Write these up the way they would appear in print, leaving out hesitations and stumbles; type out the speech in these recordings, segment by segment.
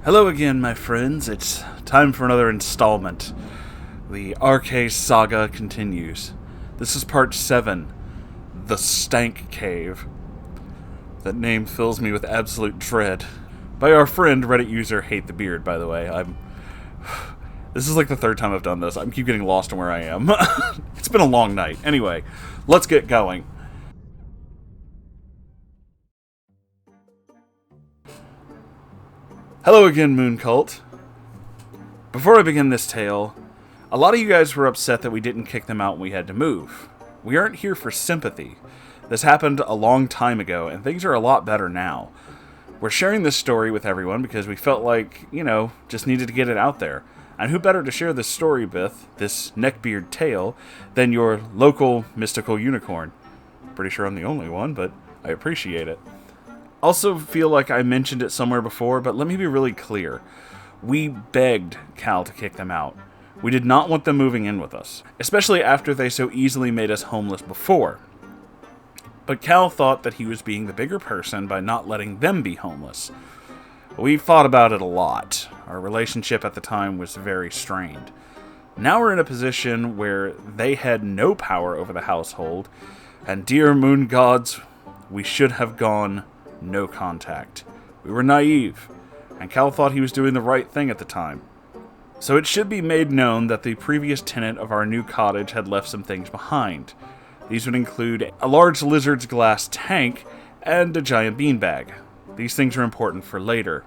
Hello again, my friends. It's time for another installment. The RK saga continues. This is part 7, The Stank Cave. That name fills me with absolute dread. By our friend, Reddit user Hate the Beard, by the way. This is like the third time I've done this. I keep getting lost in where I am. It's been a long night. Anyway, let's get going. Hello again, Moon Cult. Before I begin this tale, a lot of you guys were upset that we didn't kick them out when we had to move. We aren't here for sympathy. This happened a long time ago, and things are a lot better now. We're sharing this story with everyone because we felt like, just needed to get it out there. And who better to share this story with, this Neckbeard tale, than your local mystical unicorn? Pretty sure I'm the only one, but I appreciate it. Also feel like I mentioned it somewhere before, but let me be really clear. We begged Cal to kick them out. We did not want them moving in with us, especially after they so easily made us homeless before. But Cal thought that he was being the bigger person by not letting them be homeless. We fought about it a lot. Our relationship at the time was very strained. Now we're in a position where they had no power over the household, and dear moon gods, we should have gone no contact. We were naive, and Cal thought he was doing the right thing at the time. So it should be made known that the previous tenant of our new cottage had left some things behind. These would include a large lizard's glass tank and a giant beanbag. These things are important for later.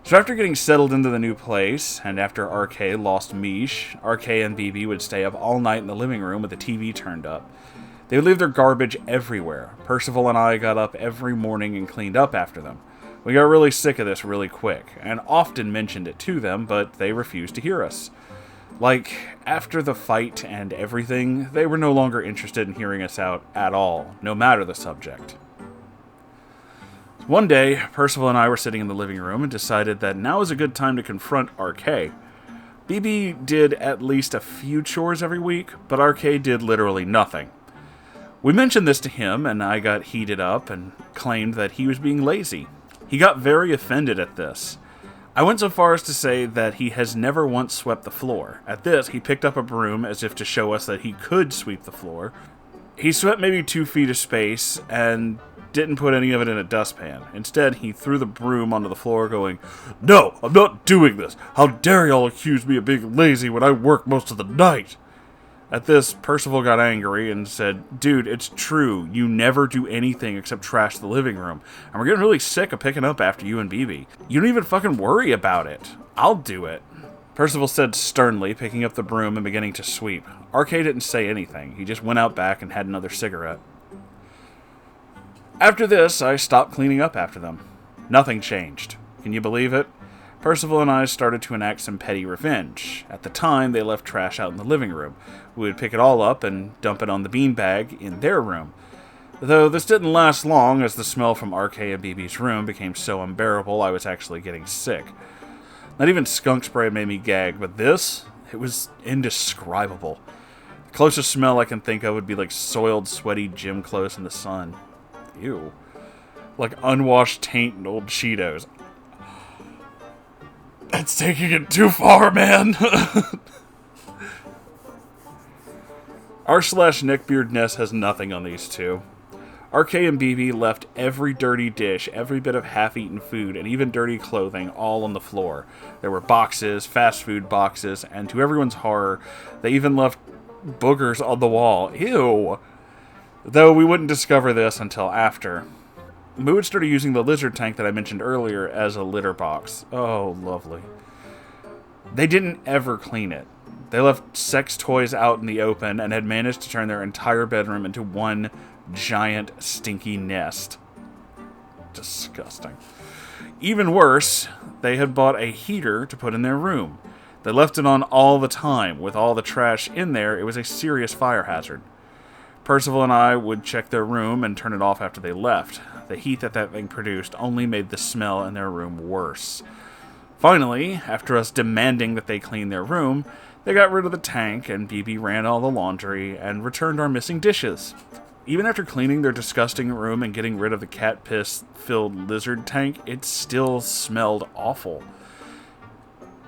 So after getting settled into the new place, and after RK lost Mish, RK and BB would stay up all night in the living room with the TV turned up. They would leave their garbage everywhere. Percival and I got up every morning and cleaned up after them. We got really sick of this really quick, and often mentioned it to them, but they refused to hear us. Like, after the fight and everything, they were no longer interested in hearing us out at all, no matter the subject. One day, Percival and I were sitting in the living room and decided that now was a good time to confront RK. BB did at least a few chores every week, but RK did literally nothing. We mentioned this to him, and I got heated up and claimed that he was being lazy. He got very offended at this. I went so far as to say that he has never once swept the floor. At this, he picked up a broom as if to show us that he could sweep the floor. He swept maybe 2 feet of space and didn't put any of it in a dustpan. Instead, he threw the broom onto the floor going, "No, I'm not doing this. How dare y'all accuse me of being lazy when I work most of the night?" At this, Percival got angry and said, "Dude, it's true. You never do anything except trash the living room. And we're getting really sick of picking up after you and BB. You don't even fucking worry about it. I'll do it." Percival said sternly, picking up the broom and beginning to sweep. RK didn't say anything. He just went out back and had another cigarette. After this, I stopped cleaning up after them. Nothing changed. Can you believe it? Percival and I started to enact some petty revenge. At the time, they left trash out in the living room. We would pick it all up and dump it on the beanbag in their room. Though this didn't last long, as the smell from RK and BB's room became so unbearable I was actually getting sick. Not even skunk spray made me gag, but this, it was indescribable. The closest smell I can think of would be like soiled, sweaty gym clothes in the sun. Ew. Like unwashed taint and old Cheetos. That's taking it too far, man. R/Neckbeard nest has nothing on these two. RK and BB left every dirty dish, every bit of half-eaten food, and even dirty clothing all on the floor. There were boxes, fast food boxes, and to everyone's horror, they even left boogers on the wall. Ew. Though we wouldn't discover this until after. We would start using the lizard tank that I mentioned earlier as a litter box. Oh, lovely. They didn't ever clean it. They left sex toys out in the open and had managed to turn their entire bedroom into one giant stinky nest. Disgusting. Even worse, they had bought a heater to put in their room. They left it on all the time. With all the trash in there, it was a serious fire hazard. Percival and I would check their room and turn it off after they left. The heat that thing produced only made the smell in their room worse. Finally, after us demanding that they clean their room, they got rid of the tank and BB ran all the laundry and returned our missing dishes. Even after cleaning their disgusting room and getting rid of the cat piss-filled lizard tank, it still smelled awful.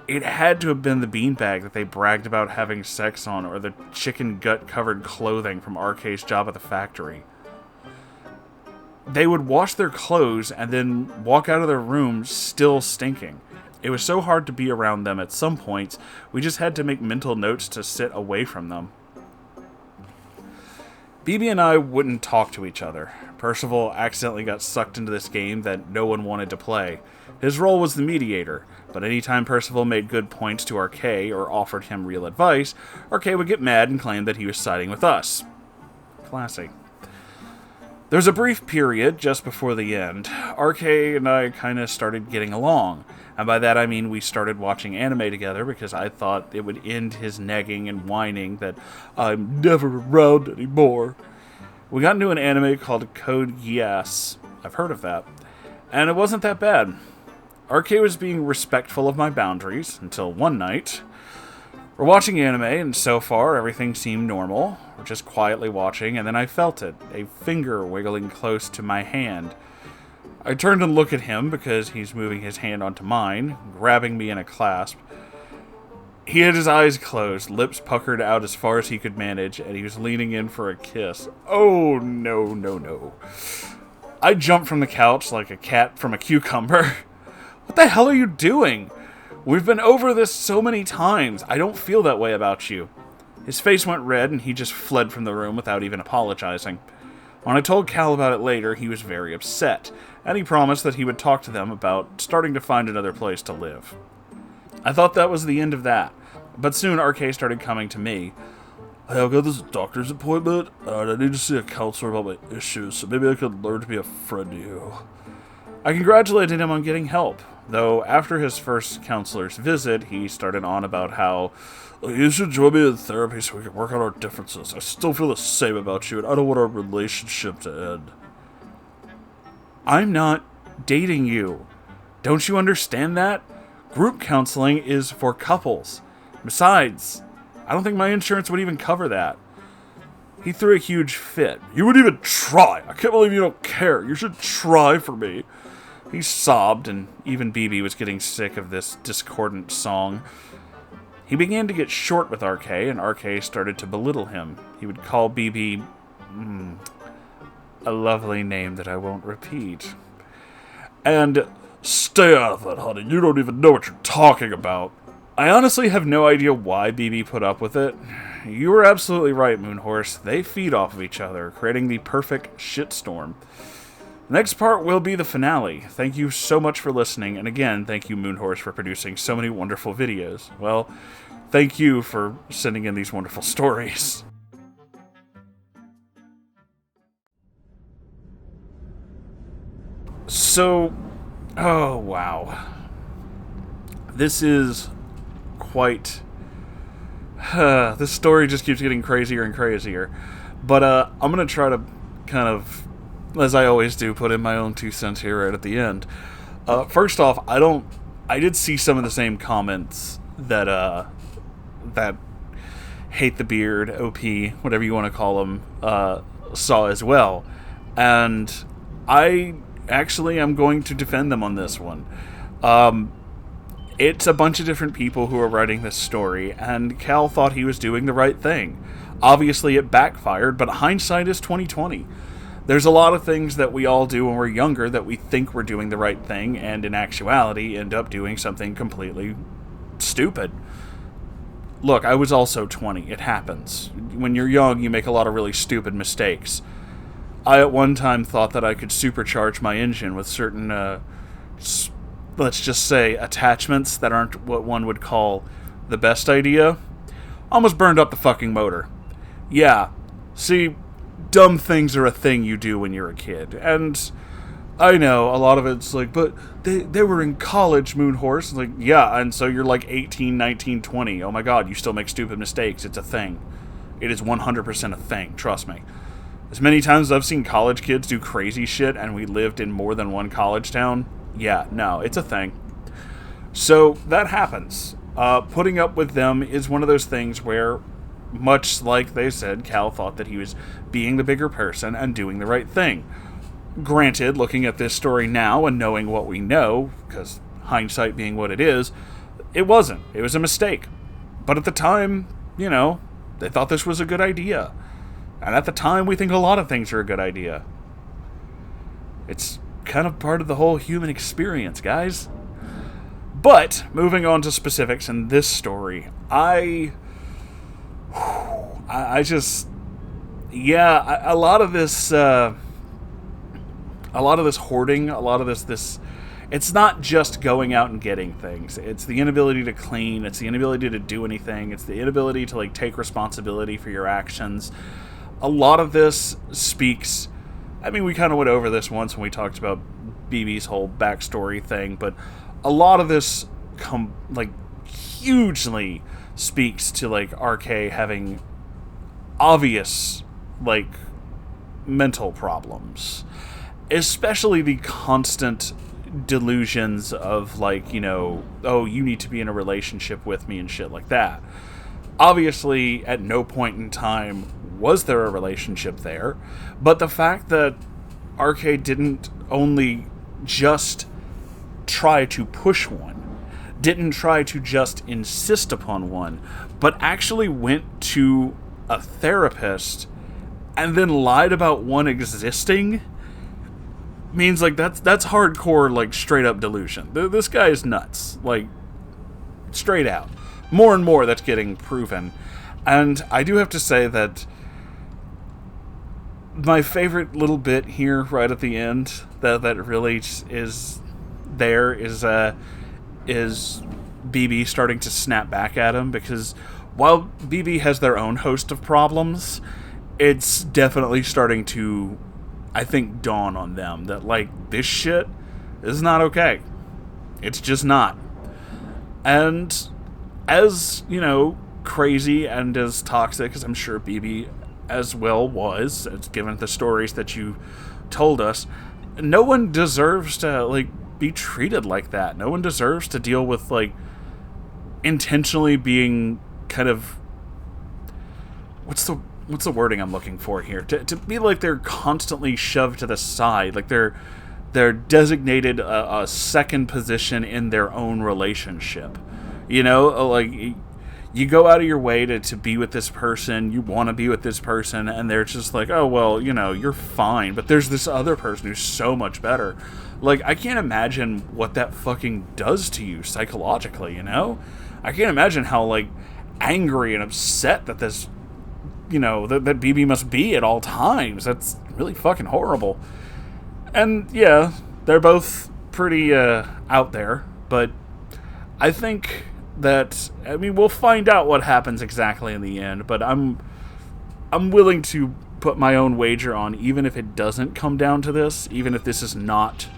It had to have been the beanbag that they bragged about having sex on, or the chicken gut-covered clothing from RK's job at the factory. They would wash their clothes and then walk out of their rooms still stinking. It was so hard to be around them at some points, we just had to make mental notes to sit away from them. BB and I wouldn't talk to each other. Percival accidentally got sucked into this game that no one wanted to play. His role was the mediator, but anytime Percival made good points to RK or offered him real advice, RK would get mad and claim that he was siding with us. Classy. There was a brief period just before the end. RK and I kind of started getting along. And by that I mean we started watching anime together because I thought it would end his nagging and whining that I'm never around anymore. We got into an anime called Code Geass. I've heard of that. And it wasn't that bad. RK was being respectful of my boundaries until one night. We're watching anime and so far everything seemed normal. We're just quietly watching and then I felt it, a finger wiggling close to my hand. I turned and looked at him because he's moving his hand onto mine, grabbing me in a clasp. He had his eyes closed, lips puckered out as far as he could manage, and he was leaning in for a kiss. Oh, no, no, no. I jumped from the couch like a cat from a cucumber. What the hell are you doing? We've been over this so many times. I don't feel that way about you. His face went red, and he just fled from the room without even apologizing. When I told Cal about it later, he was very upset, and he promised that he would talk to them about starting to find another place to live. I thought that was the end of that, but soon RK started coming to me. Hey, I've got this doctor's appointment, and I need to see a counselor about my issues, so maybe I could learn to be a friend to you. I congratulated him on getting help, though after his first counselor's visit, he started on about how you should join me in therapy so we can work out our differences. I still feel the same about you, and I don't want our relationship to end. I'm not dating you. Don't you understand that? Group counseling is for couples. Besides, I don't think my insurance would even cover that. He threw a huge fit. You would even try. I can't believe you don't care. You should try for me. He sobbed, and even BB was getting sick of this discordant song. He began to get short with RK, and RK started to belittle him. He would call BB, a lovely name that I won't repeat. And, stay out of that, honey. You don't even know what you're talking about. I honestly have no idea why BB put up with it. You were absolutely right, Moonhorse. They feed off of each other, creating the perfect shitstorm. The next part will be the finale. Thank you so much for listening, and again, thank you, Moonhorse, for producing so many wonderful videos. Well, thank you for sending in these wonderful stories. So, oh wow. This is quite... this story just keeps getting crazier and crazier. But I'm going to try to kind of, as I always do, put in my own 2 cents here right at the end. First off, I did see some of the same comments that Hate the Beard, OP, whatever you want to call them, saw as well. And I actually am going to defend them on this one. It's a bunch of different people who are writing this story, and Cal thought he was doing the right thing. Obviously, it backfired, but hindsight is 20/20. There's a lot of things that we all do when we're younger that we think we're doing the right thing, and in actuality end up doing something completely stupid. Look, I was also 20. It happens. When you're young, you make a lot of really stupid mistakes. I at one time thought that I could supercharge my engine with certain, let's just say, attachments that aren't what one would call the best idea. Almost burned up the fucking motor. Yeah, see, dumb things are a thing you do when you're a kid. And I know, a lot of it's like, but they were in college, Moonhorse. Like, yeah, and so you're like 18, 19, 20. Oh my god, you still make stupid mistakes. It's a thing. It is 100% a thing, trust me. As many times as I've seen college kids do crazy shit and we lived in more than one college town, yeah, no, it's a thing. So, that happens. Putting up with them is one of those things where much like they said, Cal thought that he was being the bigger person and doing the right thing. Granted, looking at this story now and knowing what we know, because hindsight being what it is, it wasn't. It was a mistake. But at the time, you know, they thought this was a good idea. And at the time, we think a lot of things are a good idea. It's kind of part of the whole human experience, guys. But, moving on to specifics in this story, I just... Yeah, a lot of this hoarding, a lot of this... It's not just going out and getting things. It's the inability to clean. It's the inability to do anything. It's the inability to, like, take responsibility for your actions. A lot of this speaks... I mean, we kind of went over this once when we talked about BB's whole backstory thing, but a lot of this, hugely speaks to, like, RK having obvious, like, mental problems. Especially the constant delusions of, like, you know, oh, you need to be in a relationship with me and shit like that. Obviously, at no point in time was there a relationship there, but the fact that RK didn't only just try to push one, didn't try to just insist upon one, but actually went to a therapist and then lied about one existing, means, like, that's hardcore, like, straight up delusion. This guy is nuts, like, straight out. More and more that's getting proven. And I do have to say that my favorite little bit here right at the end that really is there is BB starting to snap back at him, because while BB has their own host of problems, it's definitely starting to, I think, dawn on them that, like, this shit is not okay. It's just not. And as, you know, crazy and as toxic as I'm sure BB as well was, given the stories that you told us, no one deserves to, like, be treated like that. No one deserves to deal with, like, intentionally being kind of... What's the wording I'm looking for here? To be like they're constantly shoved to the side, like they're designated a second position in their own relationship. You know, like, you go out of your way to be with this person, you want to be with this person, and they're just like, oh, well, you know, you're fine, but there's this other person who's so much better. Like, I can't imagine what that fucking does to you psychologically, you know? I can't imagine how, like, angry and upset that this, you know, that BB must be at all times. That's really fucking horrible. And, yeah, they're both pretty out there, but I think that, I mean, we'll find out what happens exactly in the end, but I'm willing to put my own wager on, even if it doesn't come down to this, even if this is not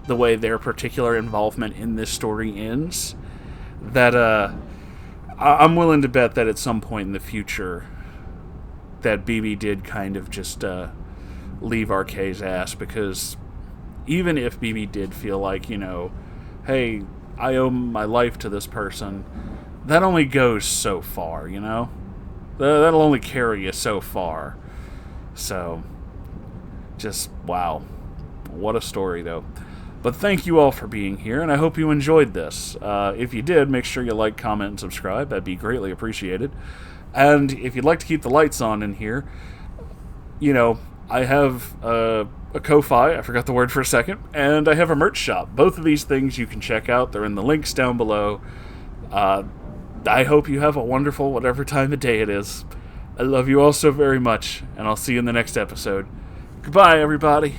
the way their particular involvement in this story ends, that I'm willing to bet that at some point in the future that BB did kind of just leave RK's ass, because even if BB did feel like, you know, hey, I owe my life to this person, that only goes so far, you know? That'll only carry you so far. So, just, wow. What a story, though. But thank you all for being here, and I hope you enjoyed this. If you did, make sure you like, comment, and subscribe. That'd be greatly appreciated. And if you'd like to keep the lights on in here, you know, I have a Ko-Fi, I forgot the word for a second, and I have a merch shop. Both of these things you can check out. They're in the links down below. I hope you have a wonderful whatever time of day it is. I love you all so very much, and I'll see you in the next episode. Goodbye, everybody.